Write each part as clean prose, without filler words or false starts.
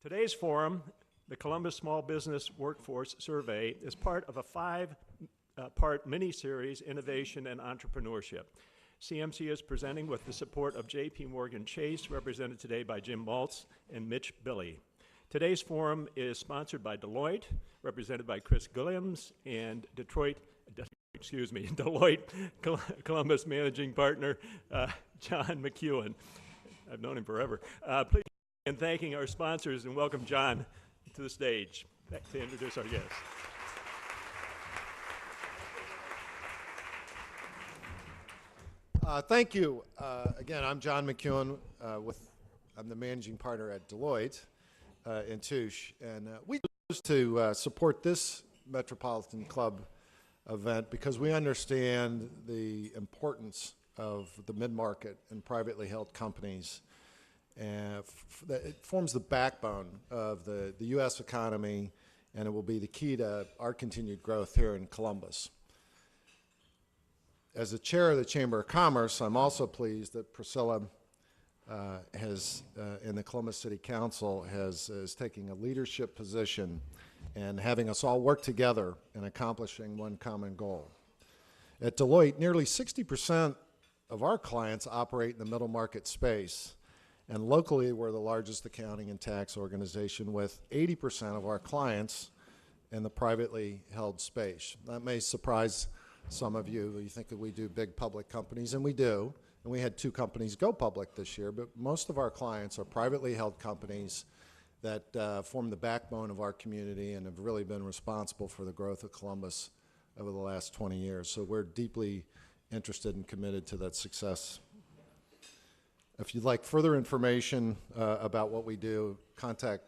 Today's forum, the Columbus Small Business Workforce Survey, is part of a five-part mini-series, Innovation and Entrepreneurship. CMC is presenting with the support of J.P. Morgan Chase, represented today by Jim Maltz and Mitch Billy. Today's forum is sponsored by Deloitte, represented by Chris Williams, and Deloitte Columbus Managing Partner, John McEwen. I've known him forever. Please begin thanking our sponsors and welcome John to the stage to introduce our guests. Thank you. Again, I'm John McEwen. I'm the managing partner at Deloitte in Touche, and we chose to support this Metropolitan Club event because we understand the importance of the mid-market and privately held companies. And it forms the backbone of the U.S. economy, and it will be the key to our continued growth here in Columbus. As the chair of the Chamber of Commerce, I'm also pleased that Priscilla in the Columbus City Council is taking a leadership position and having us all work together in accomplishing one common goal. At Deloitte, nearly 60% of our clients operate in the middle market space, and locally we're the largest accounting and tax organization with 80% of our clients in the privately held space. That may surprise some of you. You think that we do big public companies, and we do. And we had 2 companies go public this year, but most of our clients are privately held companies that form the backbone of our community and have really been responsible for the growth of Columbus over the last 20 years. So we're deeply interested and committed to that success. If you'd like further information about what we do, contact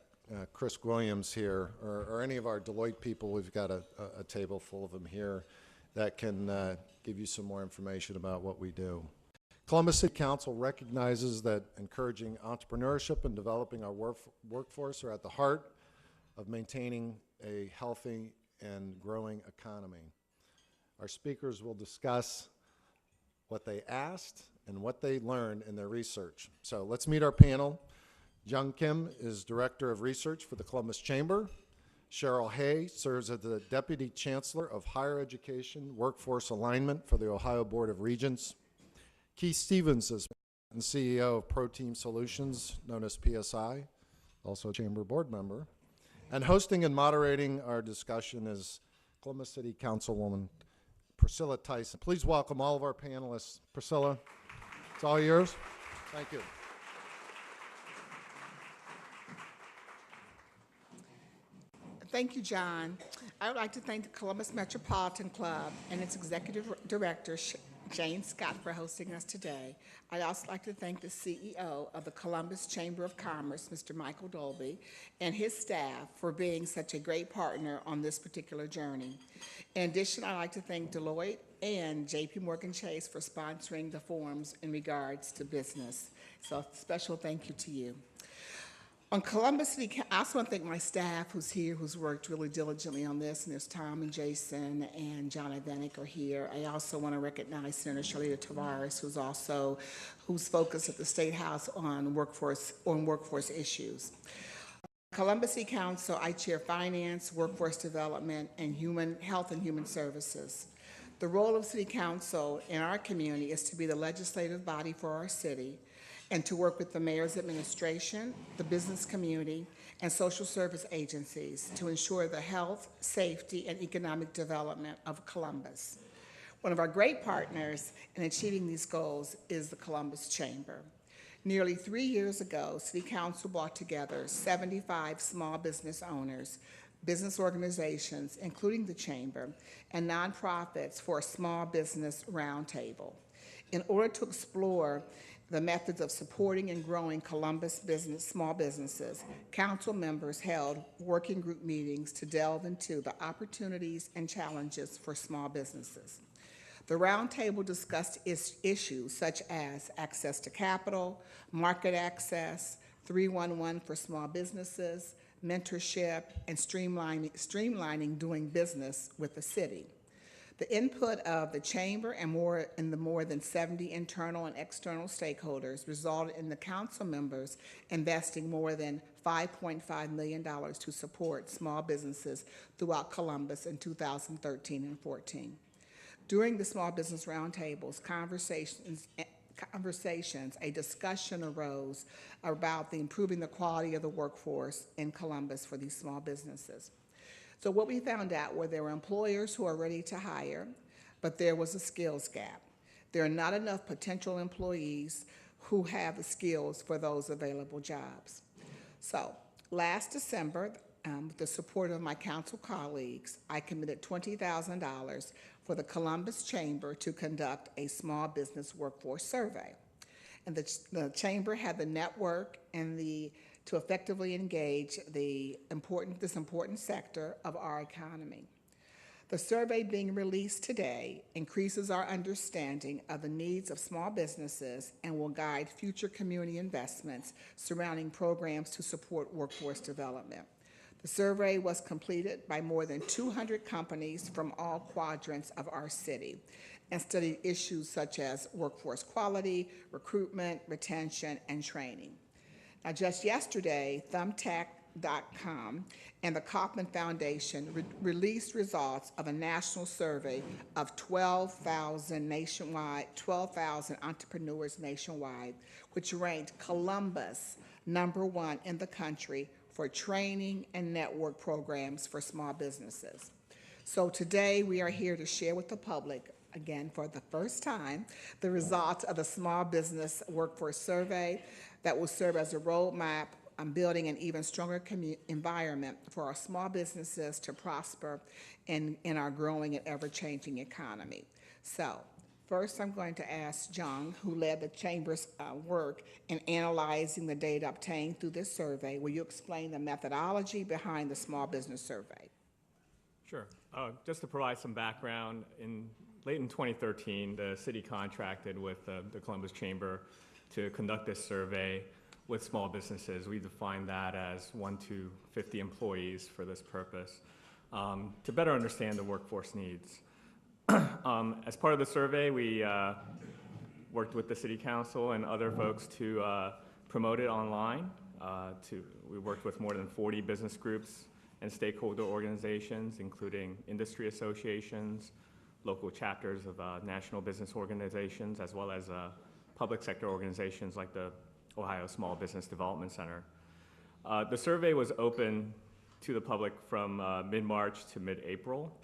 Chris Williams here or any of our Deloitte people. We've got a table full of them here that can give you some more information about what we do. Columbus City Council recognizes that encouraging entrepreneurship and developing our workforce are at the heart of maintaining a healthy and growing economy. Our speakers will discuss what they asked and what they learned in their research. So let's meet our panel. Jung Kim is Director of Research for the Columbus Chamber. Cheryl Hay serves as the Deputy Chancellor of Higher Education Workforce Alignment for the Ohio Board of Regents. Keith Stevens is the CEO of ProTeam Solutions, known as PSI, also a Chamber Board member. And hosting and moderating our discussion is Columbus City Councilwoman Priscilla Tyson. Please welcome all of our panelists. Priscilla, it's all yours. Thank you. Thank you, John. I would like to thank the Columbus Metropolitan Club and its Executive Director, Jane Scott, for hosting us today. I'd also like to thank the CEO of the Columbus Chamber of Commerce, Mr. Michael Dolby, and his staff for being such a great partner on this particular journey. In addition, I'd like to thank Deloitte and J.P. Morgan Chase for sponsoring the forums in regards to business. So a special thank you to you. On Columbus City, I also want to thank my staff who's here, who's worked really diligently on this, and there's Tom and Jason and John Ivanek are here. I also want to recognize Senator Shalita Tavares, who's focused at the State House on workforce issues. Columbus City Council, I chair Finance, Workforce Development, and Health and Human Services. The role of City Council in our community is to be the legislative body for our city, and to work with the mayor's administration, the business community, and social service agencies to ensure the health, safety, and economic development of Columbus. One of our great partners in achieving these goals is the Columbus Chamber. Nearly 3 years ago, City Council brought together 75 small business owners, business organizations, including the Chamber, and nonprofits for a small business roundtable in order to explore the methods of supporting and growing Columbus small businesses. Council members held working group meetings to delve into the opportunities and challenges for small businesses. The roundtable discussed issues such as access to capital, market access, 311 for small businesses, mentorship, and streamlining doing business with the city. The input of the chamber and the more than 70 internal and external stakeholders resulted in the council members investing more than $5.5 million to support small businesses throughout Columbus in 2013 and 14. During the Small Business Roundtables conversations, a discussion arose about improving the quality of the workforce in Columbus for these small businesses. So what we found out were there were employers who are ready to hire, but there was a skills gap. There are not enough potential employees who have the skills for those available jobs. So last December, with the support of my council colleagues, I committed $20,000 for the Columbus Chamber to conduct a small business workforce survey. And the chamber had the network and to effectively engage this important sector of our economy. The survey being released today increases our understanding of the needs of small businesses and will guide future community investments surrounding programs to support workforce development. The survey was completed by more than 200 companies from all quadrants of our city and studied issues such as workforce quality, recruitment, retention, and training. Now, just yesterday, Thumbtack.com and the Kauffman Foundation released results of a national survey of 12,000 entrepreneurs nationwide, which ranked Columbus #1 in the country for training and network programs for small businesses. So today we are here to share with the public, again for the first time, the results of the Small Business Workforce Survey that will serve as a roadmap on building an even stronger environment for our small businesses to prosper in our growing and ever-changing economy. So first I'm going to ask Jung, who led the Chamber's work in analyzing the data obtained through this survey. Will you explain the methodology behind the Small Business Survey? Sure. Just to provide some background, late in 2013, the city contracted with the Columbus Chamber to conduct this survey with small businesses. We define that as 1 to 50 employees for this purpose, to better understand the workforce needs. As part of the survey, we worked with the City Council and other folks to promote it online. We worked with more than 40 business groups and stakeholder organizations, including industry associations, local chapters of national business organizations, as well as public sector organizations like the Ohio Small Business Development Center. The survey was open to the public from mid-March to mid-April.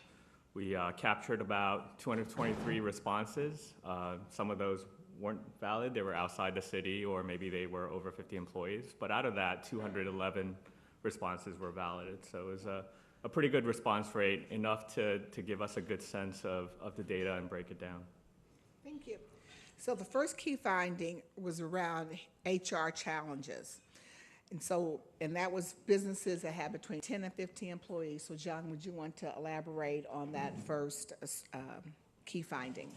We captured about 223 responses. Some of those weren't valid. They were outside the city, or maybe they were over 50 employees. But out of that, 211 responses were valid. So it was a pretty good response rate, enough to give us a good sense of the data and break it down. Thank you. So the first key finding was around HR challenges. And that was businesses that had between 10 and 15 employees. So John, would you want to elaborate on that first key finding?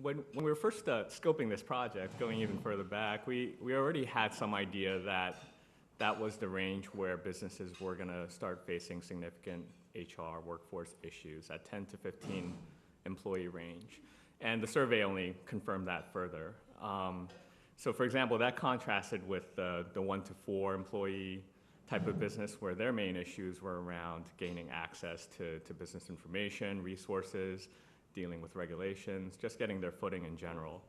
When we were first scoping this project, going even further back, we already had some idea that was the range where businesses were going to start facing significant HR workforce issues, at 10 to 15 employee range. And the survey only confirmed that further. So for example, that contrasted with the 1 to 4 employee type of business, where their main issues were around gaining access to business information, resources, dealing with regulations, just getting their footing in general.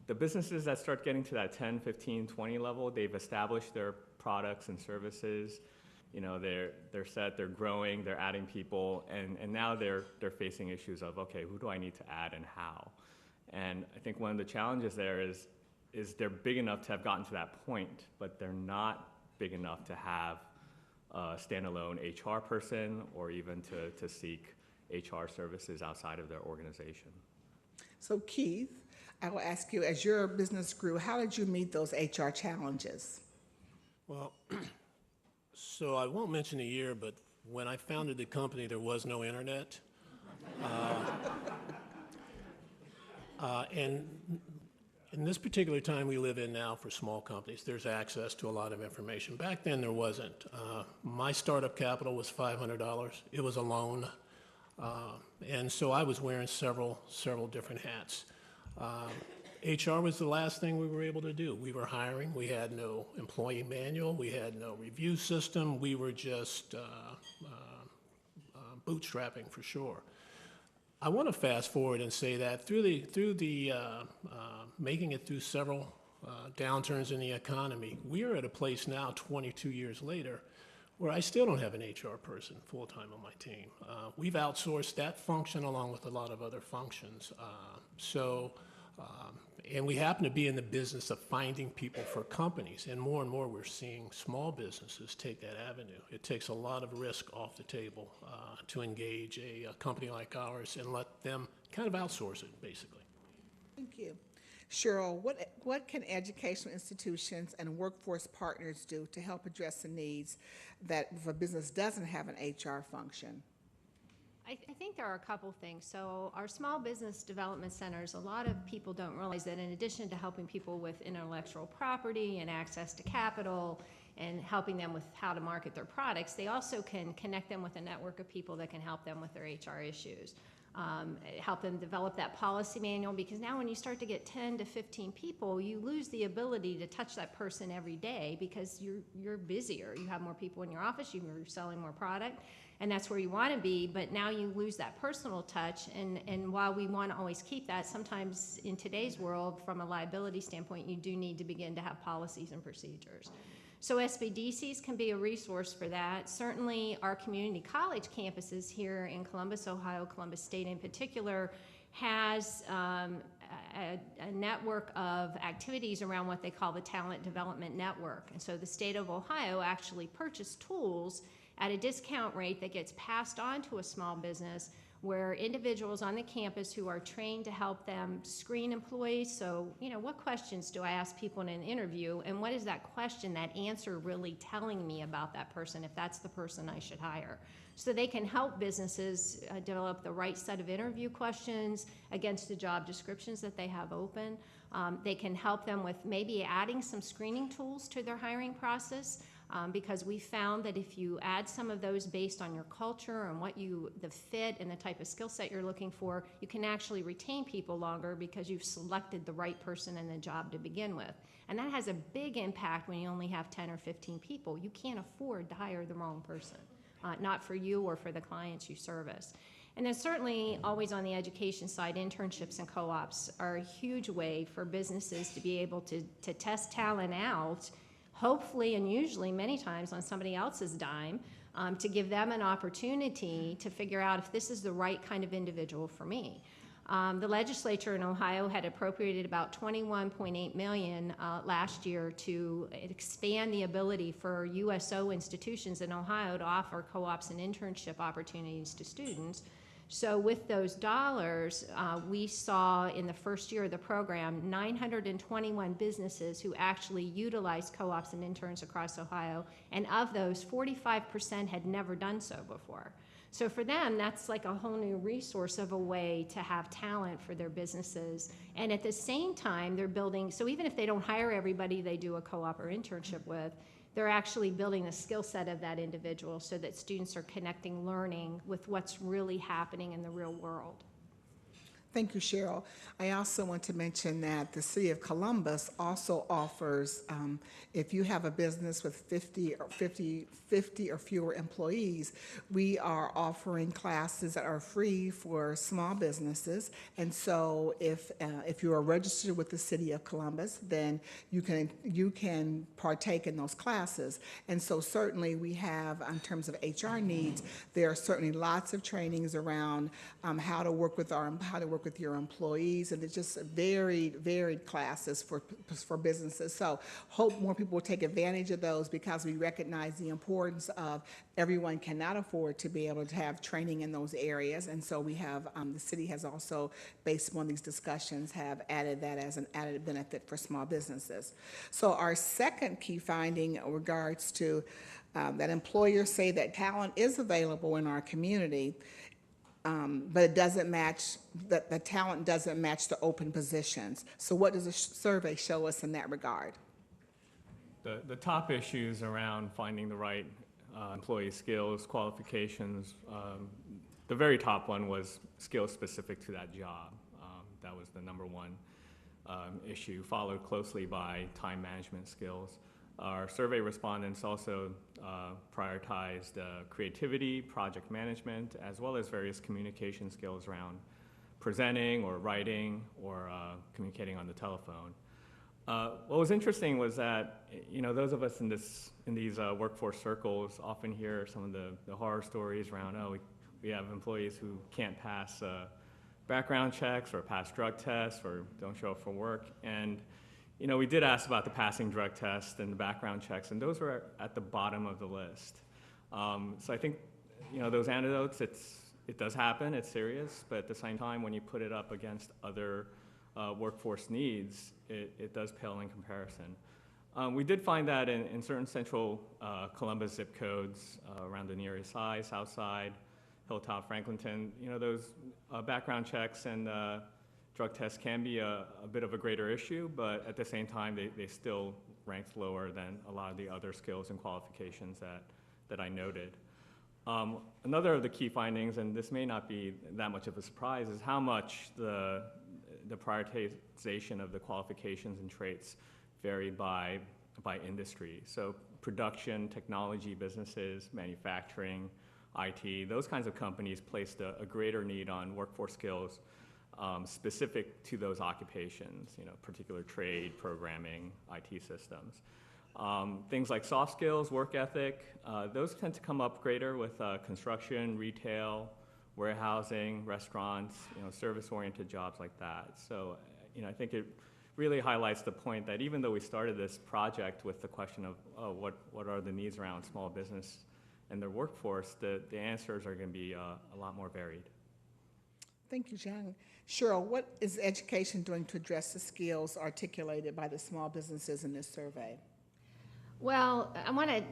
The businesses that start getting to that 10, 15, 20 level, they've established their products and services. You know, they're set, they're growing, they're adding people, and now they're facing issues of, okay, who do I need to add and how? And I think one of the challenges there is they're big enough to have gotten to that point, but they're not big enough to have a standalone HR person, or even to seek HR services outside of their organization. So Keith, I will ask you, as your business grew, how did you meet those HR challenges? Well, so I won't mention a year, but when I founded the company, there was no internet. And in this particular time we live in now, for small companies, there's access to a lot of information. Back then there wasn't. My startup capital was $500. It was a loan. And so I was wearing several different hats. HR was the last thing we were able to do. We were hiring. We had no employee manual. We had no review system. We were just bootstrapping for sure. I want to fast forward and say that through the making it through several downturns in the economy, we are at a place now, 22 years later, where I still don't have an HR person full-time on my team. We've outsourced that function along with a lot of other functions. And we happen to be in the business of finding people for companies, and more we're seeing small businesses take that avenue. It takes a lot of risk off the table to engage a company like ours and let them kind of outsource it, basically. Thank you. Cheryl, what can educational institutions and workforce partners do to help address the needs that if a business doesn't have an HR function? I think there are a couple things. So our small business development centers, a lot of people don't realize that in addition to helping people with intellectual property and access to capital and helping them with how to market their products, they also can connect them with a network of people that can help them with their HR issues. Help them develop that policy manual, because now when you start to get 10 to 15 people, you lose the ability to touch that person every day because you're busier. You have more people in your office, you're selling more product, and that's where you want to be, but now you lose that personal touch, and while we want to always keep that, sometimes in today's world, from a liability standpoint, you do need to begin to have policies and procedures. So SBDCs can be a resource for that. Certainly our community college campuses here in Columbus, Ohio, Columbus State in particular, has a network of activities around what they call the Talent Development Network. And so the state of Ohio actually purchased tools at a discount rate that gets passed on to a small business, where individuals on the campus who are trained to help them screen employees. So, what questions do I ask people in an interview, and what is that question, that answer really telling me about that person, if that's the person I should hire? So they can help businesses develop the right set of interview questions against the job descriptions that they have open. They can help them with maybe adding some screening tools to their hiring process. Because we found that if you add some of those based on your culture and the fit and the type of skill set you're looking for, you can actually retain people longer because you've selected the right person in the job to begin with. And that has a big impact when you only have 10 or 15 people. You can't afford to hire the wrong person, not for you or for the clients you service. And then certainly, always on the education side, internships and co-ops are a huge way for businesses to be able to test talent out, hopefully and usually many times on somebody else's dime, to give them an opportunity to figure out if this is the right kind of individual for me. The legislature in Ohio had appropriated about $21.8 million last year to expand the ability for USO institutions in Ohio to offer co-ops and internship opportunities to students. So with those dollars, we saw in the first year of the program 921 businesses who actually utilized co-ops and interns across Ohio, and of those, 45% had never done so before. So for them, that's like a whole new resource of a way to have talent for their businesses. And at the same time, they're building, so even if they don't hire everybody they do a co-op or internship with, they're actually building the skill set of that individual so that students are connecting learning with what's really happening in the real world. Thank you, Cheryl. I also want to mention that the City of Columbus also offers, if you have a business with 50 or fewer employees, we are offering classes that are free for small businesses. And so if you are registered with the City of Columbus, then you can partake in those classes. And so certainly we have, in terms of HR needs, there are certainly lots of trainings around how to work with your employees, and it's just varied classes for businesses. So hope more people will take advantage of those, because we recognize the importance of everyone cannot afford to be able to have training in those areas. And so we have, the city has also, based on these discussions, have added that as an added benefit for small businesses. So our second key finding in regards to that employers say that talent is available in our community, but it doesn't match, the talent doesn't match the open positions. So what does the survey show us in that regard? The top issues around finding the right employee skills, qualifications, the very top one was skills specific to that job. That was the number one issue, followed closely by time management skills. Our survey respondents also prioritized creativity, project management, as well as various communication skills around presenting or writing or communicating on the telephone. What was interesting was that, you know, those of us in these workforce circles often hear some of the horror stories around, oh, we have employees who can't pass background checks or pass drug tests or don't show up for work. And, you know, we did ask about the passing drug test and the background checks, and those were at the bottom of the list. So I think, you know, those anecdotes, it does happen, it's serious, but at the same time, when you put it up against other workforce needs, it does pale in comparison. We did find that in certain central Columbus zip codes around the Near East Side, South Side, Hilltop, Franklinton, you know, those background checks and drug tests can be a bit of a greater issue, but at the same time, they still ranked lower than a lot of the other skills and qualifications that I noted. Another of the key findings, and this may not be that much of a surprise, is how much the prioritization of the qualifications and traits varied by industry. So production, technology businesses, manufacturing, IT, those kinds of companies placed a greater need on workforce skills specific to those occupations, you know, particular trade, programming, IT systems. Things like soft skills, work ethic, those tend to come up greater with construction, retail, warehousing, restaurants, you know, service-oriented jobs like that. So, you know, I think it really highlights the point that even though we started this project with the question of, oh, what are the needs around small business and their workforce, the answers are going to be a lot more varied. Thank you, Jung. Cheryl, what is education doing to address the skills articulated by the small businesses in this survey? Well, I want to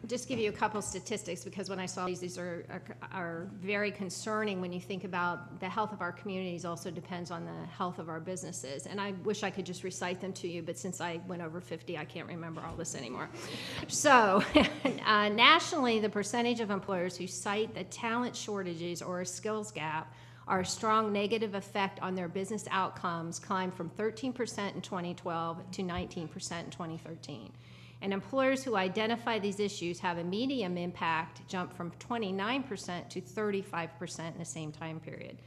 just give you a couple statistics because when I saw these are very concerning when you think about the health of our communities also depends on the health of our businesses. And I wish I could just recite them to you, but since I went over 50, I can't remember all this anymore. So nationally, the percentage of employers who cite the talent shortages or a skills gap are a strong negative effect on their business outcomes climbed from 13% in 2012 to 19% in 2013. And employers who identify these issues have a medium impact jump from 29% to 35% in the same time period.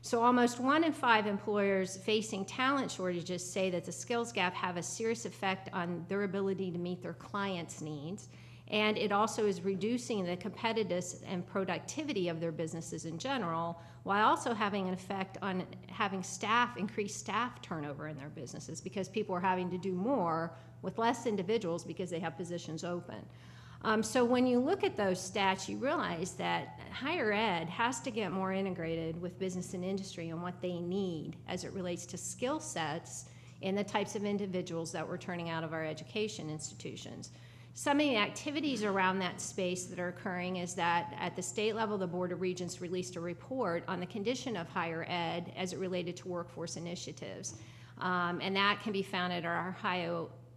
So almost 1 in 5 employers facing talent shortages say that the skills gap have a serious effect on their ability to meet their clients' needs. And it also is reducing the competitiveness and productivity of their businesses in general, while also having an effect on having increased staff turnover in their businesses because people are having to do more with less individuals because they have positions open. So when you look at those stats, you realize that higher ed has to get more integrated with business and industry and what they need as it relates to skill sets and the types of individuals that we're turning out of our education institutions. Some of the activities around that space that are occurring is that at the state level, the Board of Regents released a report on the condition of higher ed as it related to workforce initiatives. And that can be found at our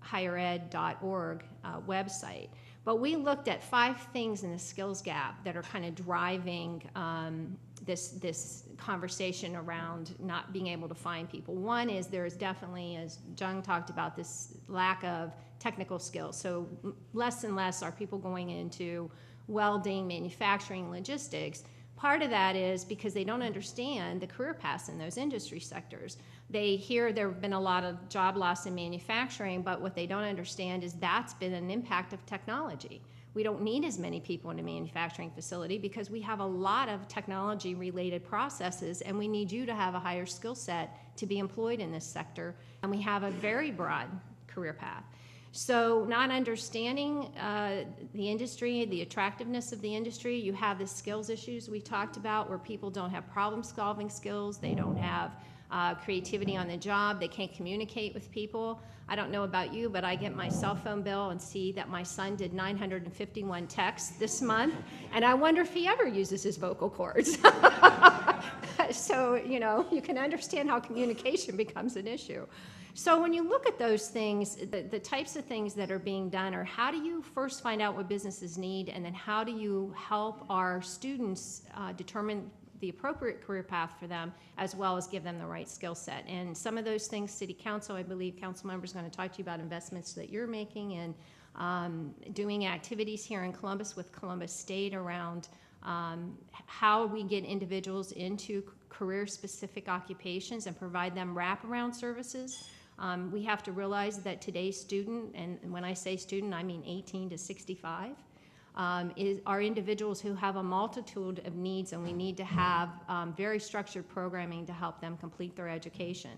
highered.org website. But we looked at 5 things in the skills gap that are kind of driving this conversation around not being able to find people. One is there is definitely, as Jung talked about, this lack of technical skills. So less and less are people going into welding, manufacturing, logistics. Part of that is because they don't understand the career paths in those industry sectors. They hear there have been a lot of job loss in manufacturing, but what they don't understand is that's been an impact of technology. We don't need as many people in a manufacturing facility because we have a lot of technology-related processes, and we need you to have a higher skill set to be employed in this sector, and we have a very broad career path. So not understanding the industry, the attractiveness of the industry, you have the skills issues we talked about where people don't have problem-solving skills, they don't have creativity on the job, they can't communicate with people. I don't know about you, but I get my cell phone bill and see that my son did 951 texts this month, and I wonder if he ever uses his vocal cords. So, you know, you can understand how communication becomes an issue. So when you look at those things, the types of things that are being done are how do you first find out what businesses need, and then how do you help our students determine the appropriate career path for them, as well as give them the right skill set. And some of those things, City Council, I believe Councilmember is going to talk to you about investments that you're making and doing activities here in Columbus with Columbus State around how we get individuals into career-specific occupations and provide them wraparound services. We have to realize that today's student, and when I say student, I mean 18 to 65, are individuals who have a multitude of needs, and we need to have very structured programming to help them complete their education.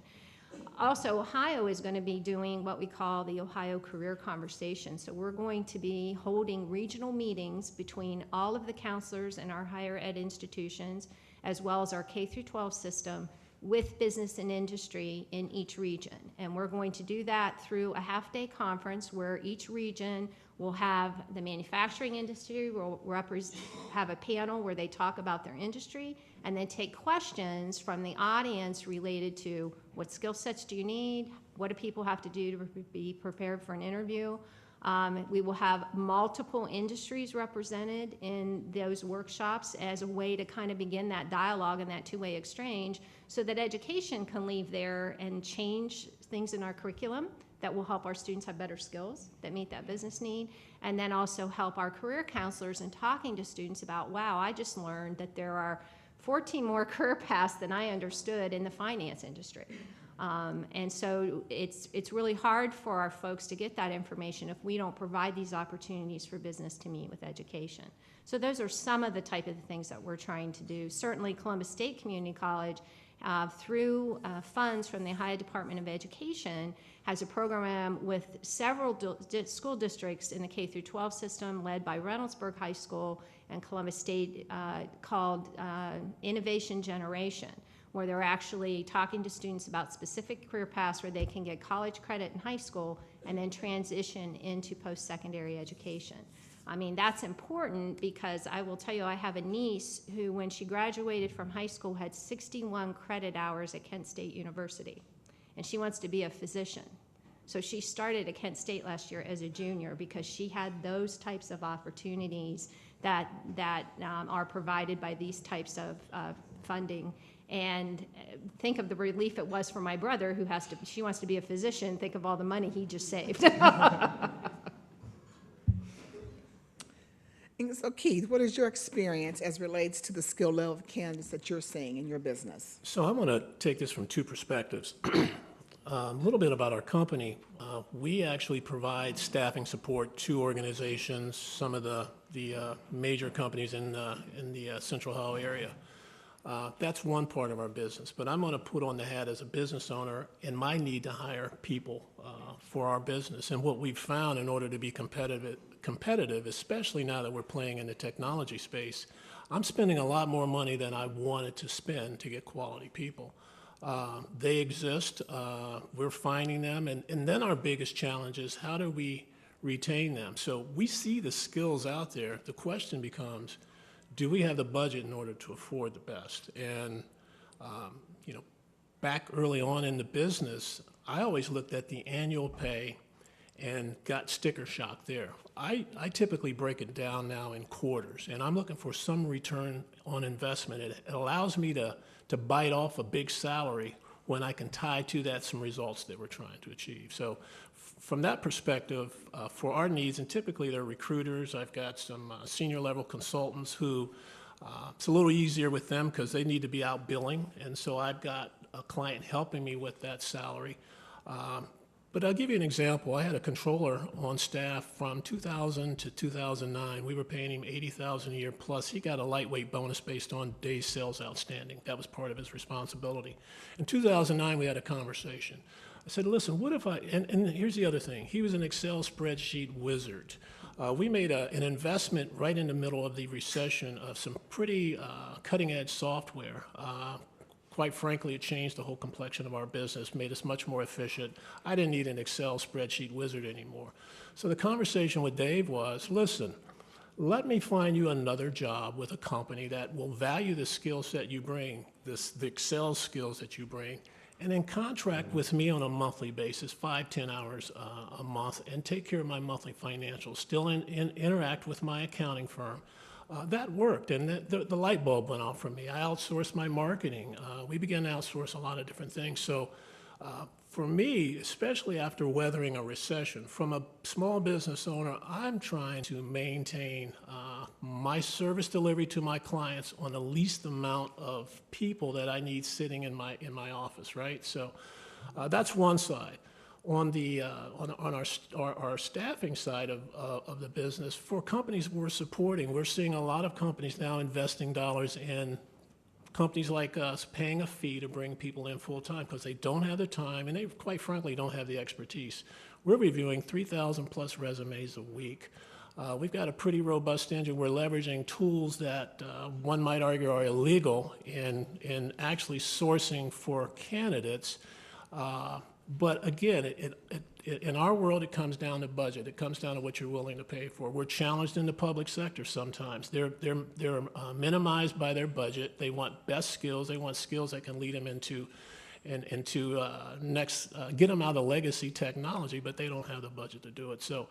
Also, Ohio is going to be doing what we call the Ohio Career Conversation. So we're going to be holding regional meetings between all of the counselors in our higher ed institutions, as well as our K-12 system, with business and industry in each region. And we're going to do that through a half-day conference where each region will have the manufacturing industry, will have a panel where they talk about their industry, and then take questions from the audience related to what skill sets do you need, what do people have to do to be prepared for an interview. We will have multiple industries represented in those workshops as a way to kind of begin that dialogue and that two-way exchange so that education can leave there and change things in our curriculum that will help our students have better skills that meet that business need, and then also help our career counselors in talking to students about, wow, I just learned that there are 14 more career paths than I understood in the finance industry. And so it's really hard for our folks to get that information if we don't provide these opportunities for business to meet with education. So those are some of the type of things that we're trying to do. Certainly Columbus State Community College, through funds from the Ohio Department of Education, has a program with several school districts in the K-12 system led by Reynoldsburg High School and Columbus State called Innovation Generation, where they're actually talking to students about specific career paths where they can get college credit in high school and then transition into post-secondary education. I mean, that's important because I will tell you, I have a niece who, when she graduated from high school, had 61 credit hours at Kent State University, and she wants to be a physician. So she started at Kent State last year as a junior because she had those types of opportunities that are provided by these types of funding. And think of the relief it was for my brother who she wants to be a physician. Think of all the money he just saved. And so Keith, what is your experience as relates to the skill level of candidates that you're seeing in your business? So I want to take this from two perspectives. A little bit about our company. We actually provide staffing support to organizations, some of the major companies in the Central Ohio area. That's one part of our business, but I'm going to put on the hat as a business owner and my need to hire people for our business. And what we've found in order to be competitive, especially now that we're playing in the technology space, I'm spending a lot more money than I wanted to spend to get quality people. They exist, we're finding them, and then our biggest challenge is how do we retain them? So we see the skills out there. The question becomes, do we have the budget in order to afford the best? And, back early on in the business, I always looked at the annual pay and got sticker shock there. I typically break it down now in quarters, and I'm looking for some return on investment. It allows me to bite off a big salary when I can tie to that some results that we're trying to achieve. So from that perspective, for our needs, and typically they're recruiters, I've got some senior level consultants who, it's a little easier with them because they need to be out billing, and so I've got a client helping me with that salary. But I'll give you an example. I had a controller on staff from 2000 to 2009. We were paying him $80,000 a year plus. He got a lightweight bonus based on days sales outstanding. That was part of his responsibility. In 2009, we had a conversation. I said, listen, what if and here's the other thing. He was an Excel spreadsheet wizard. We made an investment right in the middle of the recession of some pretty cutting-edge software. Quite frankly, it changed the whole complexion of our business, made us much more efficient. I didn't need an Excel spreadsheet wizard anymore. So the conversation with Dave was, listen, let me find you another job with a company that will value the skill set you bring, the Excel skills that you bring, and then contract with me on a monthly basis, 5-10 hours a month, and take care of my monthly financials, still interact with my accounting firm, That worked, and the light bulb went off for me. I outsourced my marketing. We began to outsource a lot of different things. So for me, especially after weathering a recession, from a small business owner, I'm trying to maintain my service delivery to my clients on the least amount of people that I need sitting in my office, right? So that's one side. On the on our staffing side of the business, for companies we're supporting, we're seeing a lot of companies now investing dollars in companies like us paying a fee to bring people in full time because they don't have the time and they quite frankly don't have the expertise. We're reviewing 3,000 plus resumes a week. We've got a pretty robust engine. We're leveraging tools that one might argue are illegal in actually sourcing for candidates. But again, in our world, it comes down to budget. It comes down to what you're willing to pay for. We're challenged in the public sector sometimes. They're minimized by their budget. They want best skills. They want skills that can lead them into get them out of legacy technology, but they don't have the budget to do it. So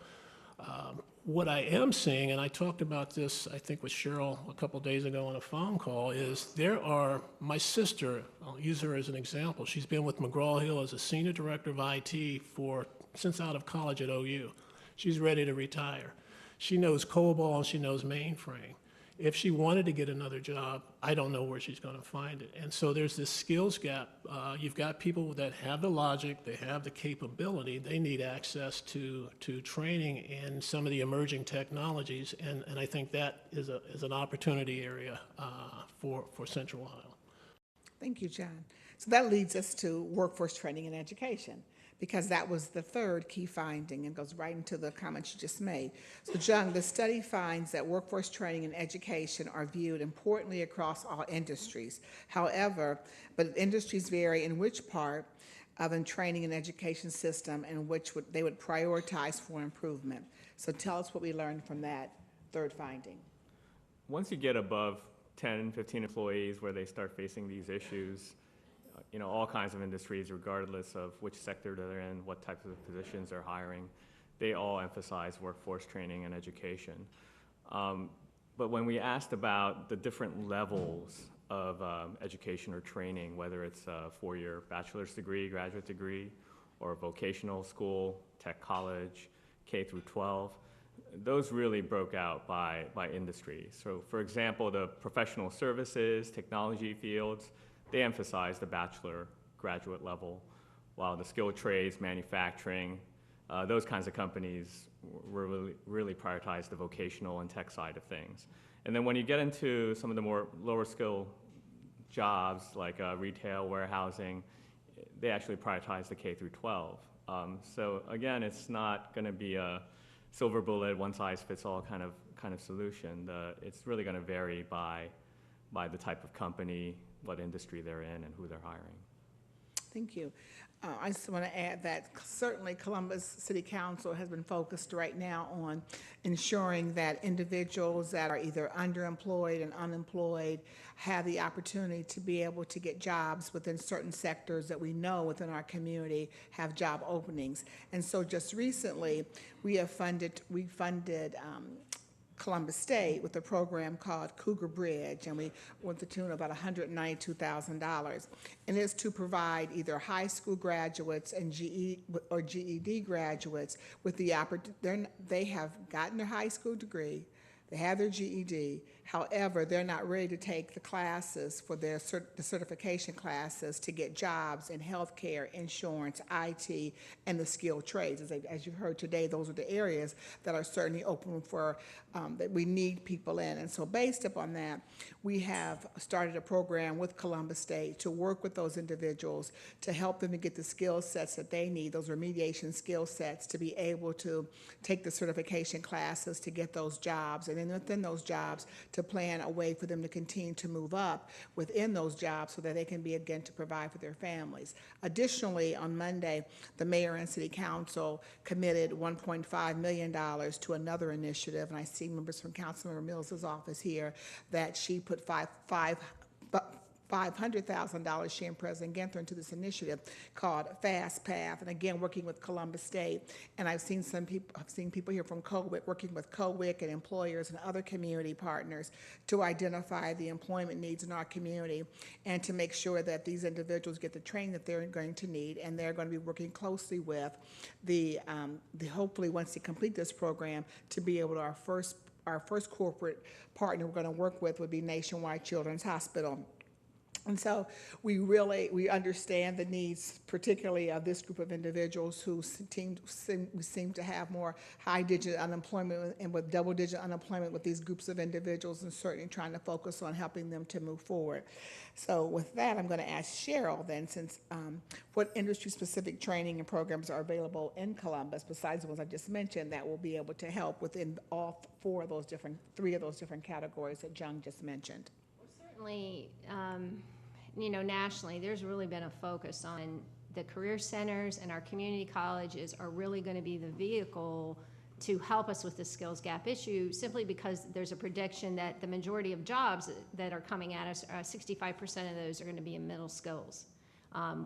what I am seeing, and I talked about this, I think, with Cheryl a couple days ago on a phone call, is my sister, I'll use her as an example. She's been with McGraw-Hill as a senior director of IT since out of college at OU. She's ready to retire. She knows COBOL and she knows mainframe. If she wanted to get another job, I don't know where she's going to find it. And so there's this skills gap. You've got people that have the logic, they have the capability, they need access to training in some of the emerging technologies, and I think that is an opportunity area for Central Ohio. Thank you, John. So that leads us to workforce training and education, because that was the third key finding and goes right into the comments you just made. So, Jung, the study finds that workforce training and education are viewed importantly across all industries. However, but industries vary in which part of a training and education system and which they would prioritize for improvement. So tell us what we learned from that third finding. Once you get above 10, 15 employees where they start facing these issues, all kinds of industries, regardless of which sector they're in, what types of positions they're hiring, they all emphasize workforce training and education. But when we asked about the different levels of education or training, whether it's a four-year bachelor's degree, graduate degree, or vocational school, tech college, K through 12, those really broke out by industry. So for example, the professional services, technology fields, they emphasize the bachelor graduate level, while the skilled trades, manufacturing, those kinds of companies really prioritize the vocational and tech side of things. And then when you get into some of the more lower skill jobs like retail, warehousing, they actually prioritize the K through 12. So again, it's not going to be a silver bullet, one size fits all kind of solution. It's really going to vary by the type of company, what industry they're in, and who they're hiring. Thank you. I just want to add that certainly Columbus City Council has been focused right now on ensuring that individuals that are either underemployed and unemployed have the opportunity to be able to get jobs within certain sectors that we know within our community have job openings. And so just recently, we funded Columbus State with a program called Cougar Bridge, and we went to the tune of about $192,000. And it's to provide either high school graduates and GED graduates with the opportunity. They have gotten their high school degree, they have their GED. However, they're not ready to take the classes for the certification classes to get jobs in healthcare, insurance, IT, and the skilled trades. As you've heard today, those are the areas that are certainly open for, that we need people in. And so based upon that, we have started a program with Columbus State to work with those individuals to help them to get the skill sets that they need, those remediation skill sets, to be able to take the certification classes to get those jobs, and then within those jobs to plan a way for them to continue to move up within those jobs so that they can be again to provide for their families. Additionally, on Monday, the mayor and city council committed $1.5 million to another initiative, and I see members from Councilmember Mills's office here that she put $500,000 sharing President Ginther into this initiative called Fast Path, and again, working with Columbus State. And I've seen people here from COWIC working with COWIC and employers and other community partners to identify the employment needs in our community and to make sure that these individuals get the training that they're going to need, and they're going to be working closely with the hopefully once they complete this program to be able to our first corporate partner we're going to work with would be Nationwide Children's Hospital. And so we understand the needs, particularly of this group of individuals who seem to have more high-digit unemployment and with double-digit unemployment with these groups of individuals, and certainly trying to focus on helping them to move forward. So with that, I'm going to ask Cheryl then, since what industry-specific training and programs are available in Columbus, besides the ones I just mentioned, that will be able to help within all three of those different categories that Jung just mentioned. Certainly, nationally, there's really been a focus on the career centers, and our community colleges are really going to be the vehicle to help us with the skills gap issue, simply because there's a prediction that the majority of jobs that are coming at us, 65% of those are going to be in middle skills,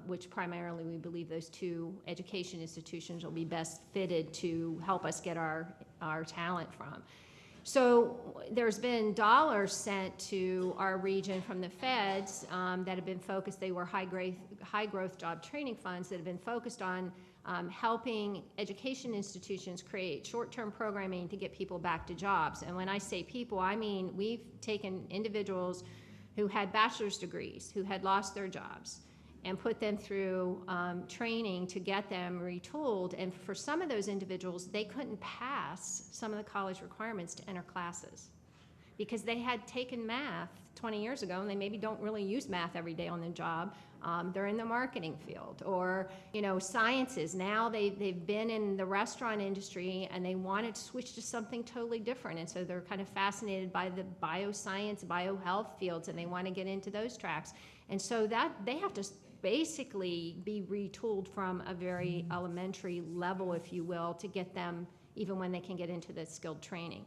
which primarily we believe those two education institutions will be best fitted to help us get our talent from. So there's been dollars sent to our region from the feds that have been focused. They were high growth job training funds that have been focused on helping education institutions create short-term programming to get people back to jobs. And when I say people, I mean we've taken individuals who had bachelor's degrees, who had lost their jobs, and put them through training to get them retooled. And for some of those individuals, they couldn't pass some of the college requirements to enter classes because they had taken math 20 years ago, and they maybe don't really use math every day on the job. They're in the marketing field, or sciences. Now they've been in the restaurant industry and they wanted to switch to something totally different, and so they're kind of fascinated by the bioscience, biohealth fields, and they want to get into those tracks. And so that they have to basically be retooled from a very elementary level, if you will, to get them even when they can get into the skilled training.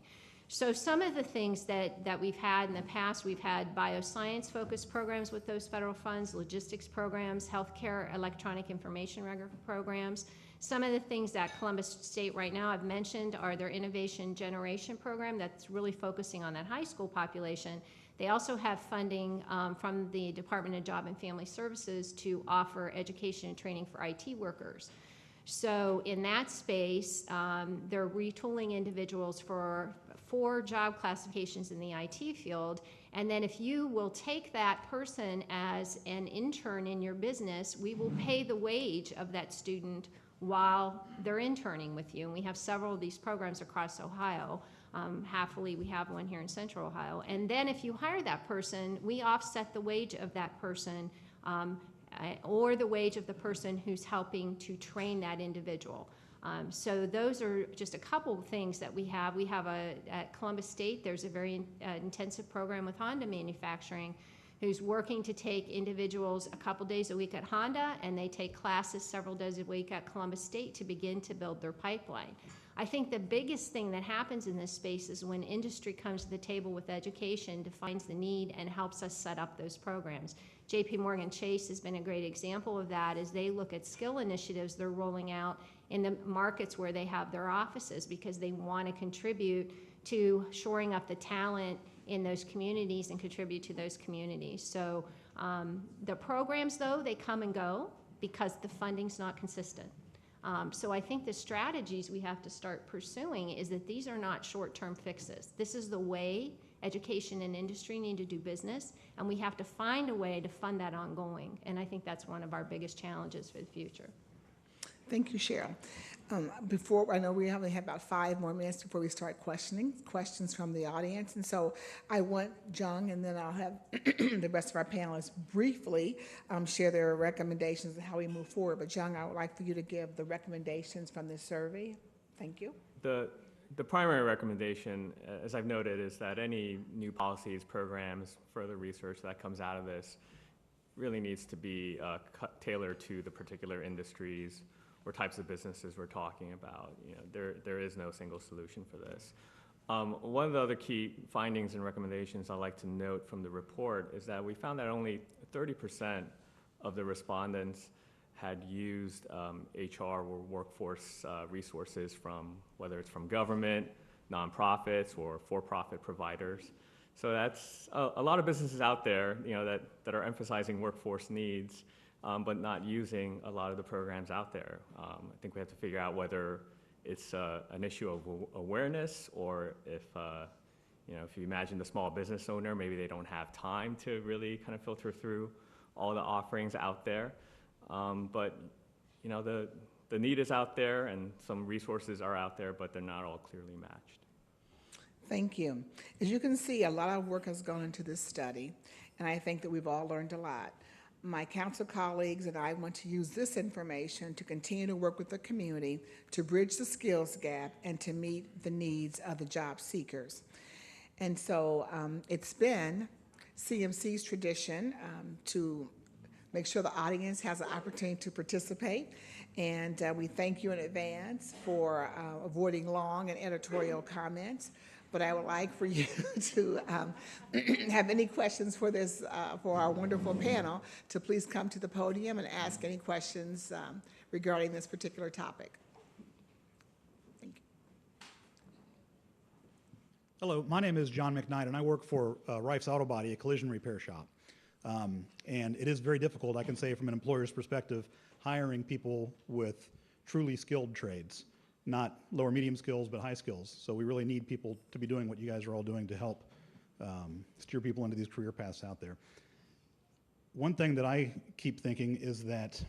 So some of the things that we've had in the past, we've had bioscience focused programs with those federal funds, logistics programs, healthcare electronic information record programs. Some of the things that Columbus State right now I've mentioned are their innovation generation program that's really focusing on that high school population. They also have funding from the Department of Job and Family Services to offer education and training for IT workers. So in that space, they're retooling individuals for 4 job classifications in the IT field. And then if you will take that person as an intern in your business, we will pay the wage of that student while they're interning with you. And we have several of these programs across Ohio. Happily, we have one here in Central Ohio. And then if you hire that person, we offset the wage of that person or the wage of the person who's helping to train that individual. So those are just a couple of things that we have. We have at Columbus State, there's a very intensive program with Honda Manufacturing who's working to take individuals a couple days a week at Honda, and they take classes several days a week at Columbus State to begin to build their pipeline. I think the biggest thing that happens in this space is when industry comes to the table with education, defines the need, and helps us set up those programs. JP Morgan Chase has been a great example of that as they look at skill initiatives they're rolling out in the markets where they have their offices because they want to contribute to shoring up the talent in those communities and contribute to those communities. So the programs, though, they come and go because the funding's not consistent. So I think the strategies we have to start pursuing is that these are not short-term fixes. This is the way education and industry need to do business, and we have to find a way to fund that ongoing. And I think that's one of our biggest challenges for the future. Thank you, Cheryl. I know we only have about 5 more minutes before we start questions from the audience. And so I want Jung, and then I'll have the rest of our panelists briefly share their recommendations and how we move forward. But Jung, I would like for you to give the recommendations from this survey. Thank you. The primary recommendation, as I've noted, is that any new policies, programs, further research that comes out of this really needs to be tailored to the particular industries or types of businesses we're talking about. There is no single solution for this. One of the other key findings and recommendations I'd like to note from the report is that we found that only 30% of the respondents had used HR or workforce resources from, whether it's from government, nonprofits, or for-profit providers. So that's a lot of businesses out there, that are emphasizing workforce needs, but not using a lot of the programs out there. I think we have to figure out whether it's an issue of awareness, or if you imagine the small business owner, maybe they don't have time to really kind of filter through all the offerings out there. But the need is out there, and some resources are out there, but they're not all clearly matched. Thank you. As you can see, a lot of work has gone into this study, and I think that we've all learned a lot. My council colleagues and I want to use this information to continue to work with the community to bridge the skills gap and to meet the needs of the job seekers. And so it's been CMC's tradition to make sure the audience has an opportunity to participate. And we thank you in advance for avoiding long and editorial comments. But I would like for you to have any questions for this, for our wonderful panel, to please come to the podium and ask any questions regarding this particular topic. Thank you. Hello, my name is John McKnight, and I work for Rife's Auto Body, a collision repair shop. And it is very difficult, I can say, from an employer's perspective, hiring people with truly skilled trades. Not lower medium skills, but high skills. So we really need people to be doing what you guys are all doing to help steer people into these career paths out there. One thing that I keep thinking is that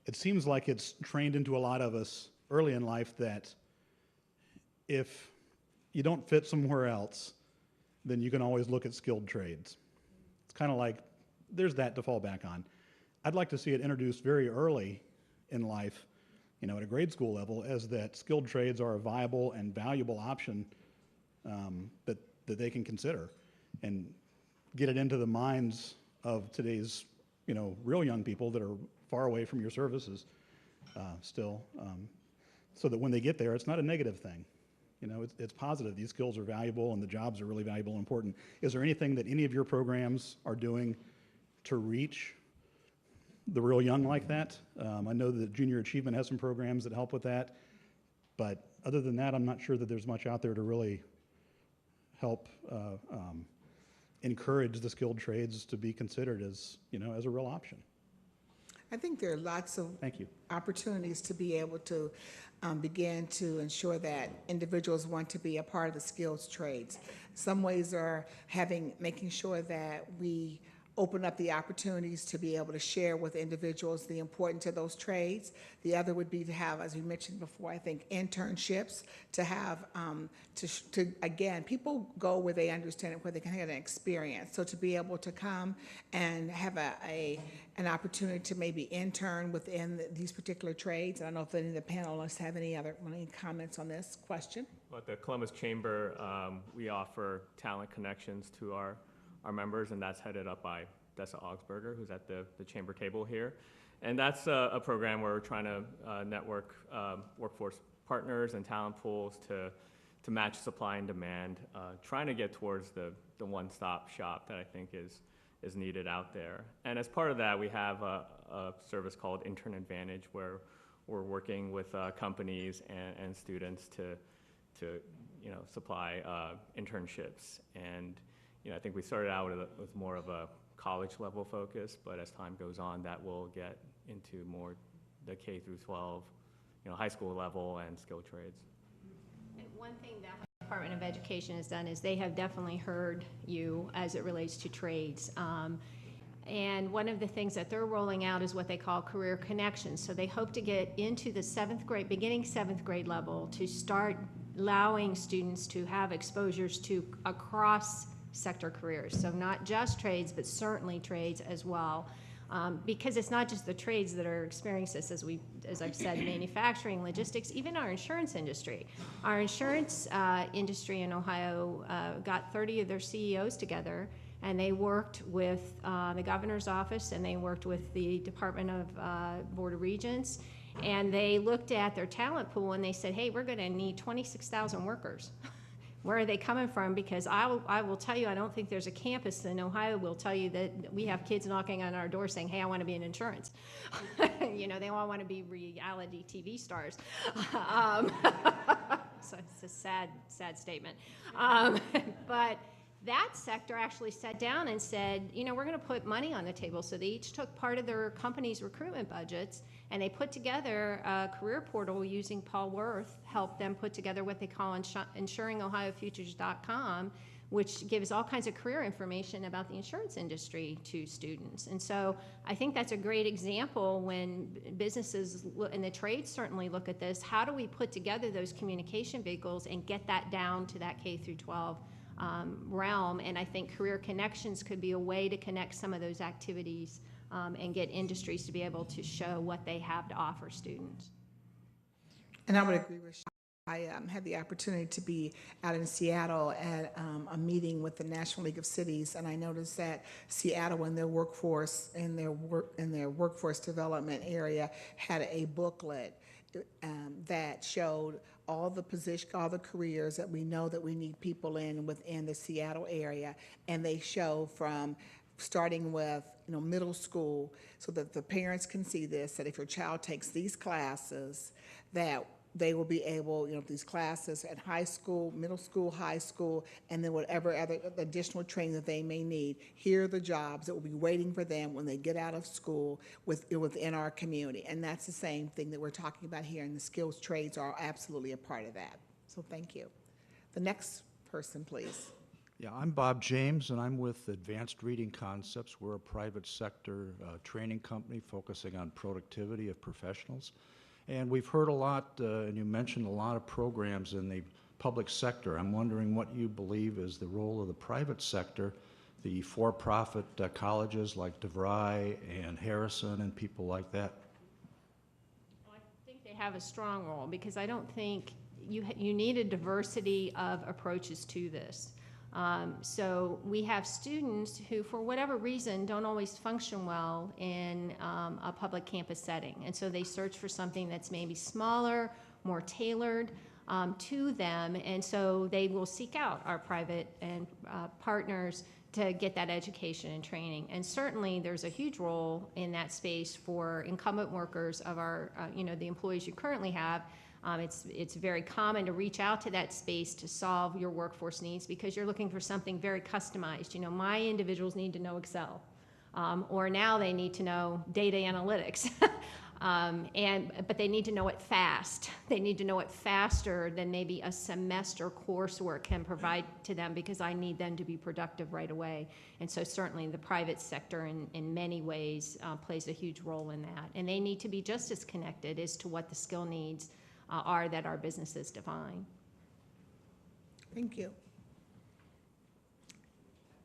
it seems like it's trained into a lot of us early in life that if you don't fit somewhere else, then you can always look at skilled trades. It's kind of like there's that to fall back on. I'd like to see it introduced very early in life, at a grade school level, as that skilled trades are a viable and valuable option that they can consider, and get it into the minds of today's, real young people that are far away from your services still, so that when they get there, it's not a negative thing. It's positive. These skills are valuable, and the jobs are really valuable and important. Is there anything that any of your programs are doing to reach the real young like that? I know that Junior Achievement has some programs that help with that, but other than that, I'm not sure that there's much out there to really help encourage the skilled trades to be considered as, as a real option. I think there are lots of Thank you. opportunities to be able to begin to ensure that individuals want to be a part of the skills trades. Some ways are making sure that we open up the opportunities to be able to share with individuals the importance of those trades. The other would be to have, as we mentioned before, I think internships, to have, again, people go where they understand it, where they can have an experience. So to be able to come and have an opportunity to maybe intern within these particular trades. I don't know if any of the panelists have any comments on this question. At the Columbus Chamber, we offer talent connections to our members, and that's headed up by Dessa Augsburger, who's at the chamber table here. And that's a program where we're trying to network workforce partners and talent pools to match supply and demand, trying to get towards the one-stop shop that I think is needed out there. And as part of that, we have a service called Intern Advantage, where we're working with companies and students to supply internships. And I think we started out with more of a college level focus, but as time goes on, that will get into more the K through 12, high school level and skilled trades. And one thing that the Department of Education has done is they have definitely heard you as it relates to trades. And one of the things that they're rolling out is what they call career connections. So they hope to get into the beginning seventh grade level to start allowing students to have exposures to across sector careers. So not just trades, but certainly trades as well. Because it's not just the trades that are experiencing this, as I've said, manufacturing, logistics, even our insurance industry. Our insurance industry in Ohio got 30 of their CEOs together, and they worked with the governor's office, and they worked with the Department of Board of Regents, and they looked at their talent pool, and they said, hey, we're going to need 26,000 workers. where are they coming from? Because I will tell you, I don't think there's a campus in Ohio will tell you that we have kids knocking on our door saying, hey, I want to be in insurance. You know, they all want to be reality TV stars. So it's a sad statement. But that sector actually sat down and said, you know, we're going to put money on the table. So they each took part of their company's recruitment budgets and they put together a career portal using Paul Worth, helped them put together what they call insuringohiofutures.com, which gives all kinds of career information about the insurance industry to students. And so I think that's a great example when businesses and the trades certainly look at this. How do we put together those communication vehicles and get that down to that K through 12 realm? And I think Career Connections could be a way to connect some of those activities and get industries to be able to show what they have to offer students. And I would agree with you. I had the opportunity to be out in Seattle at a meeting with the National League of Cities, and I noticed that Seattle in their workforce, in their workforce development area, had a booklet that showed all the careers that we know that we need people in within the Seattle area, and they show from starting with middle school, so that the parents can see this, that if your child takes these classes, that they will be able, these classes at high school, middle school, high school, and then whatever other additional training that they may need. Here are the jobs that will be waiting for them when they get out of school within our community. And that's the same thing that we're talking about here, and the skills trades are absolutely a part of that. So thank you. The next person, please. Yeah, I'm Bob James, and I'm with Advanced Reading Concepts. We're a private sector training company focusing on productivity of professionals. And we've heard a lot, and you mentioned a lot of programs in the public sector. I'm wondering what you believe is the role of the private sector, the for-profit colleges like DeVry and Harrison and people like that. Well, I think they have a strong role, because I don't think you need a diversity of approaches to this. So we have students who, for whatever reason, don't always function well in a public campus setting. And so they search for something that's maybe smaller, more tailored to them. And so they will seek out our private and partners to get that education and training. And certainly there's a huge role in that space for incumbent workers of our, the employees you currently have. It's very common to reach out to that space to solve your workforce needs, because you're looking for something very customized. My individuals need to know Excel, or now they need to know data analytics, but they need to know it fast. They need to know it faster than maybe a semester coursework can provide to them, because I need them to be productive right away. And so certainly the private sector in many ways plays a huge role in that. And they need to be just as connected as to what the skill needs are that our businesses define. Thank you.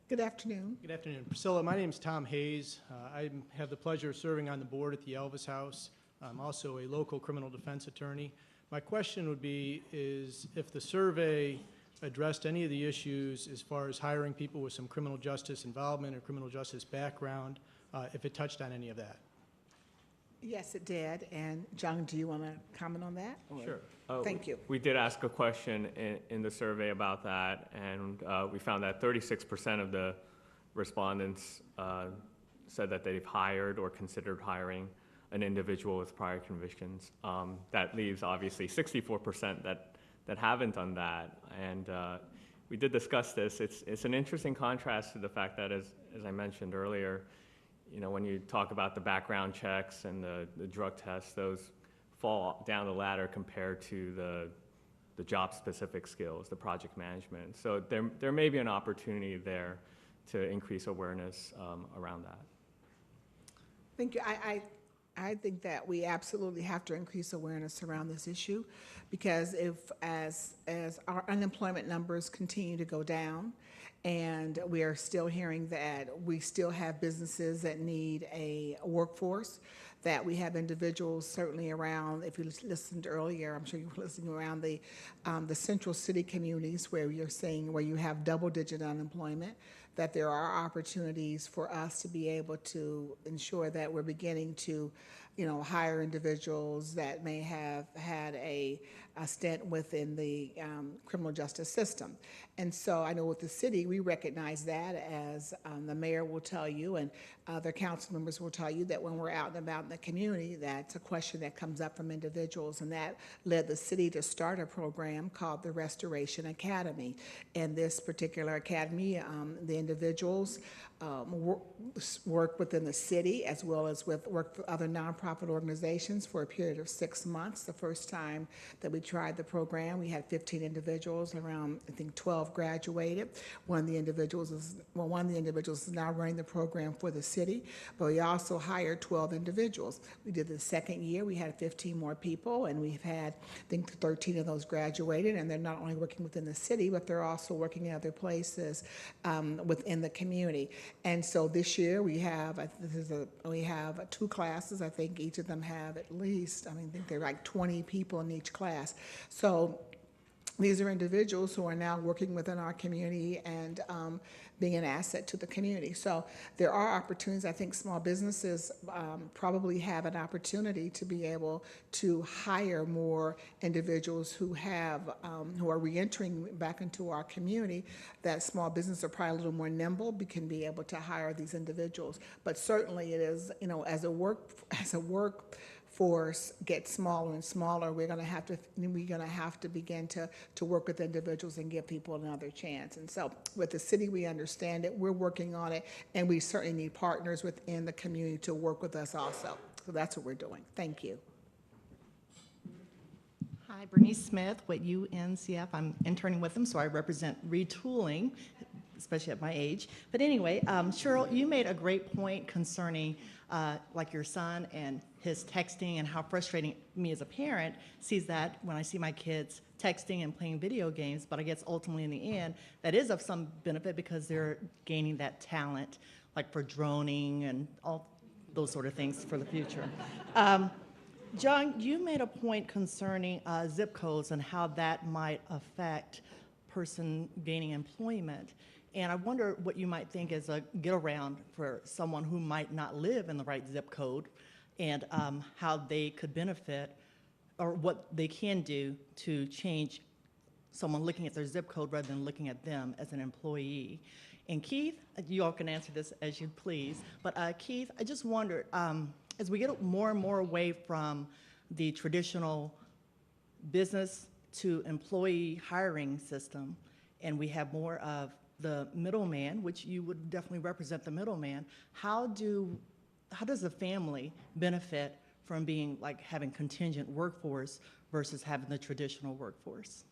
Good afternoon. Good afternoon. Priscilla, my name is Tom Hayes. I have the pleasure of serving on the board at the Elvis House. I'm also a local criminal defense attorney. My question would be is if the survey addressed any of the issues as far as hiring people with some criminal justice involvement or criminal justice background, if it touched on any of that. Yes, it did. And Jung, do you want to comment on that? Or? Sure. Thank you. We did ask a question in the survey about that, and we found that 36% of the respondents said that they've hired or considered hiring an individual with prior convictions. That leaves obviously 64% that haven't done that. And we did discuss this. It's an interesting contrast to the fact that, as I mentioned earlier, when you talk about the background checks and the drug tests, those fall down the ladder compared to the job-specific skills, the project management. So there may be an opportunity there to increase awareness around that. Thank you. I think that we absolutely have to increase awareness around this issue, because as our unemployment numbers continue to go down, and we are still hearing that we still have businesses that need a workforce, that we have individuals certainly around, if you listened earlier, I'm sure you were listening, around the central city communities where you're seeing where you have double-digit unemployment, that there are opportunities for us to be able to ensure that we're beginning to hire individuals that may have had a stint within the criminal justice system. And so I know with the city, we recognize that, as the mayor will tell you and other council members will tell you, that when we're out and about in the community, that's a question that comes up from individuals, and that led the city to start a program called the Restoration Academy. In this particular academy, the individuals work within the city as well as work with other nonprofit organizations for a period of 6 months. The first time that we tried the program, we had 15 individuals, around I think 12 graduated. One of the individuals is now running the program for the city, but we also hired 12 individuals. We did the second year, we had 15 more people, and we've had I think 13 of those graduated, and they're not only working within the city, but they're also working in other places within the community. And so this year we have 2 classes. I think each of them have at least, I think they're like 20 people in each class. So these are individuals who are now working within our community and being an asset to the community. So there are opportunities. I think small businesses probably have an opportunity to be able to hire more individuals who are reentering back into our community. That small businesses are probably a little more nimble, can be able to hire these individuals. But certainly it is, as a workforce gets smaller and smaller, we're going to have to begin to work with individuals and give people another chance. And so with the city, we understand it, we're working on it, and we certainly need partners within the community to work with us also. So that's what we're doing. Thank you. Hi, Bernice Smith with UNCF. I'm interning with them, so I represent retooling, especially at my age. But anyway, Cheryl, you made a great point concerning like your son and his texting, and how frustrating me as a parent sees that when I see my kids texting and playing video games. But I guess ultimately in the end, that is of some benefit because they're gaining that talent, like for droning and all those sort of things for the future. John, you made a point concerning zip codes and how that might affect person gaining employment. And I wonder what you might think is a get around for someone who might not live in the right zip code, and how they could benefit, or what they can do to change someone looking at their zip code rather than looking at them as an employee. And Keith, you all can answer this as you please, but Keith, I just wondered, as we get more and more away from the traditional business to employee hiring system, and we have more of the middleman, which you would definitely represent the middleman, how does the family benefit from being like having contingent workforce versus having the traditional workforce?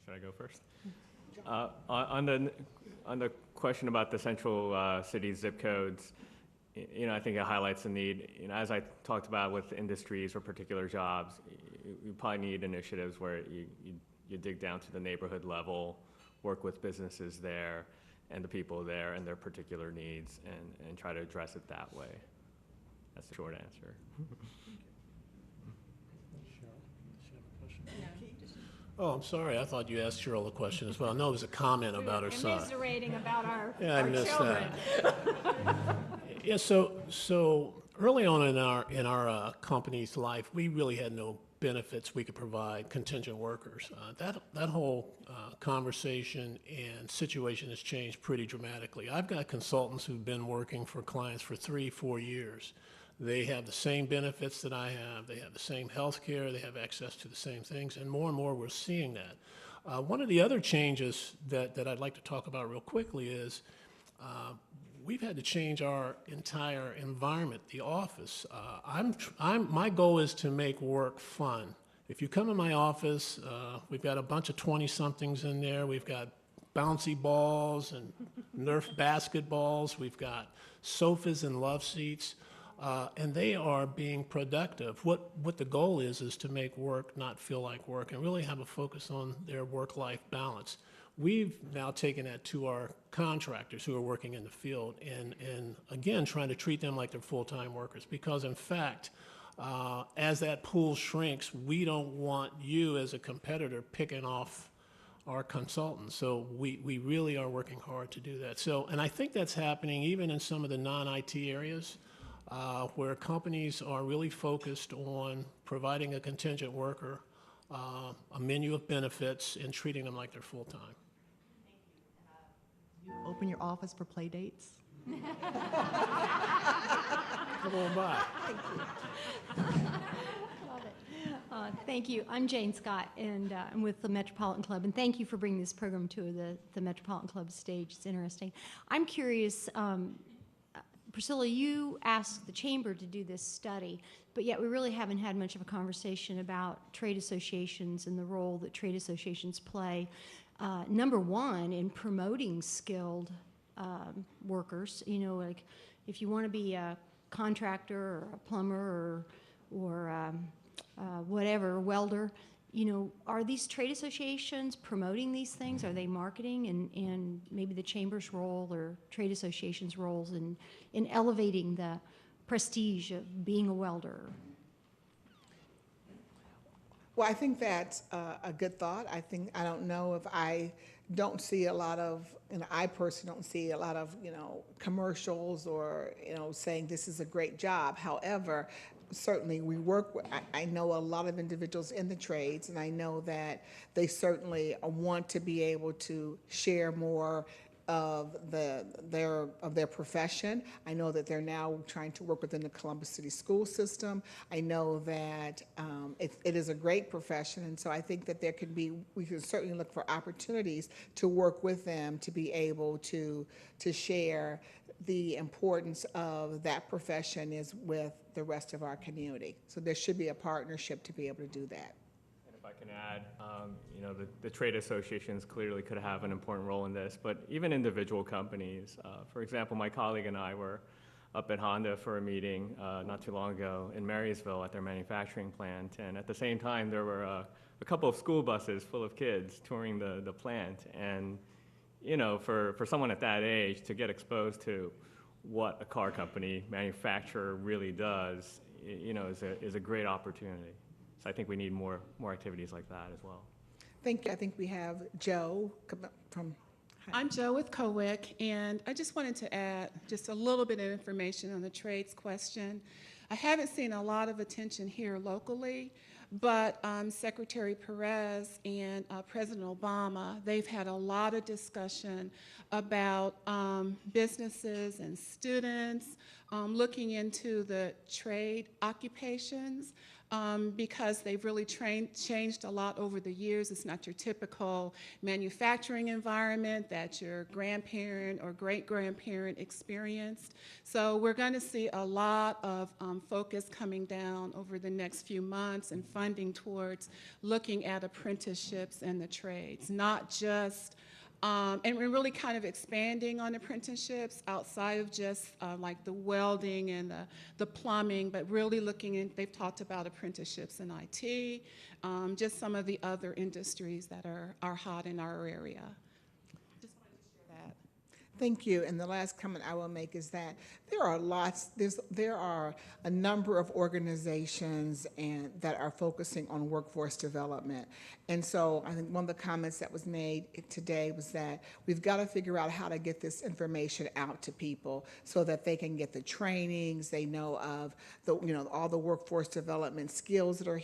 Should I go first? On the question about the central city zip codes, I think it highlights the need. As I talked about with industries or particular jobs, you probably need initiatives where you dig down to the neighborhood level, work with businesses there and the people there and their particular needs, and try to address it that way. That's the short answer. Oh, I'm sorry. I thought you asked Cheryl a question as well. No, it was a comment about her son. Commiserating about our I missed children. that. Yeah. So early on in our company's life, we really had no benefits we could provide contingent workers. That whole conversation and situation has changed pretty dramatically. I've got consultants who've been working for clients for 3-4 years. They have the same benefits that I have. They have the same health care. They have access to the same things. And more we're seeing that. One of the other changes that I'd like to talk about real quickly is we've had to change our entire environment, the office. My goal is to make work fun. If you come in my office, we've got a bunch of 20-somethings in there. We've got bouncy balls and Nerf basketballs. We've got sofas and love seats. And they are being productive. What the goal is to make work not feel like work and really have a focus on their work-life balance. We've now taken that to our contractors who are working in the field and again, trying to treat them like they're full-time workers, because in fact, as that pool shrinks, we don't want you as a competitor picking off our consultants. So we really are working hard to do that. And I think that's happening even in some of the non-IT areas. where companies are really focused on providing a contingent worker a menu of benefits and treating them like they're full-time. You open your office for play dates? Come on by. Love it. Thank you. I'm Jane Scott, and I'm with the Metropolitan Club, and thank you for bringing this program to the Metropolitan Club stage. It's interesting. I'm curious, Priscilla, you asked the Chamber to do this study, but yet we really haven't had much of a conversation about trade associations and the role that trade associations play, number one, in promoting skilled workers. You know, like if you want to be a contractor or a plumber or whatever, welder, you know, are these trade associations promoting these things? Are they marketing? And maybe the Chamber's role or trade associations' roles in elevating the prestige of being a welder? Well, I think that's a good thought. I don't know if I don't see a lot of, and I personally don't see a lot of, you know, commercials or, you know, saying this is a great job. However, certainly we work with, I know a lot of individuals in the trades, and I know that they certainly want to be able to share more of their profession. I know that they're now trying to work within the Columbus City school system. I know that it is a great profession, and so I think that we can certainly look for opportunities to work with them to be able to share the importance of that profession is with the rest of our community. So there should be a partnership to be able to do that. And if I can add, you know, the trade associations clearly could have an important role in this, but even individual companies. For example, my colleague and I were up at Honda for a meeting not too long ago in Marysville at their manufacturing plant, and at the same time there were a couple of school buses full of kids touring the plant. And you know, for someone at that age to get exposed to what a car company manufacturer really does, you know, is a great opportunity. So I think we need more activities like that as well. Thank you. I think we have Joe from. I'm Joe with COWIC, and I just wanted to add just a little bit of information on the trades question. I haven't seen a lot of attention here locally, but Secretary Perez and President Obama, they've had a lot of discussion about businesses and students looking into the trade occupations because they've really changed a lot over the years. It's not your typical manufacturing environment that your grandparent or great-grandparent experienced. So we're going to see a lot of focus coming down over the next few months and funding towards looking at apprenticeships and the trades, not just and we're really kind of expanding on apprenticeships outside of just like the welding and the plumbing, but really looking in, they've talked about apprenticeships in IT, just some of the other industries that are hot in our area. Just wanted to share that. Thank you. And the last comment I will make is that there are a number of organizations that are focusing on workforce development. And so I think one of the comments that was made today was that we've got to figure out how to get this information out to people so that they can get the trainings, they know of all the workforce development skills that are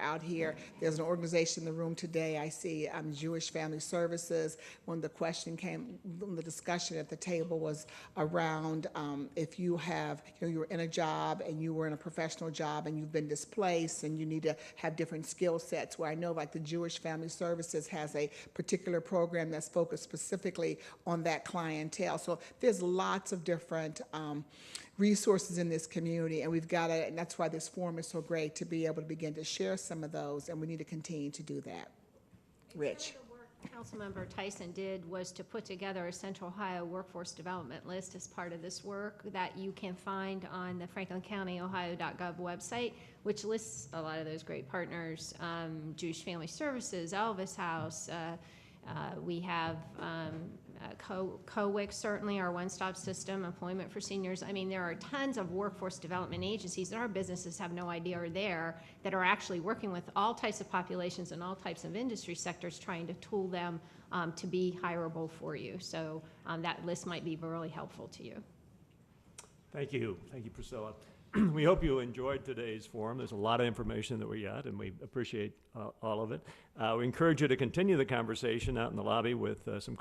out here. There's an organization in the room today, I see Jewish Family Services. When the discussion at the table was around if you were in a job and you were in a professional job and you've been displaced and you need to have different skill sets, where I know like the Jewish Family Services has a particular program that's focused specifically on that clientele. So there's lots of different resources in this community, and and that's why this forum is so great, to be able to begin to share some of those, and we need to continue to do that. Rich. Councilmember Tyson did was to put together a Central Ohio workforce development list as part of this work that you can find on the franklincounty.ohio.gov website, which lists a lot of those great partners, Jewish Family Services, Elvis House, we have COWIC, certainly our one-stop system, employment for seniors. I mean, there are tons of workforce development agencies that our businesses have no idea are there, that are actually working with all types of populations and all types of industry sectors, trying to tool them to be hireable for you. So that list might be really helpful to you. Thank you. Thank you, Priscilla. We hope you enjoyed today's forum. There's a lot of information that we got, and we appreciate all of it. We encourage you to continue the conversation out in the lobby with some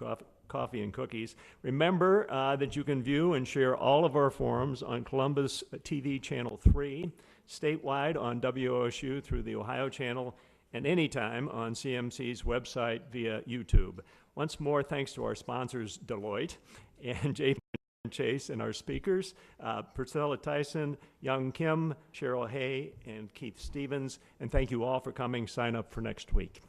coffee and cookies. Remember that you can view and share all of our forums on Columbus TV Channel 3, statewide on WOSU through the Ohio channel, and anytime on CMC's website via YouTube. Once more, thanks to our sponsors, Deloitte, and J. Chase, and our speakers, Priscilla, Tyson, Jung Kim, Cheryl Hay, and Keith Stevens. And thank you all for coming. Sign up for next week.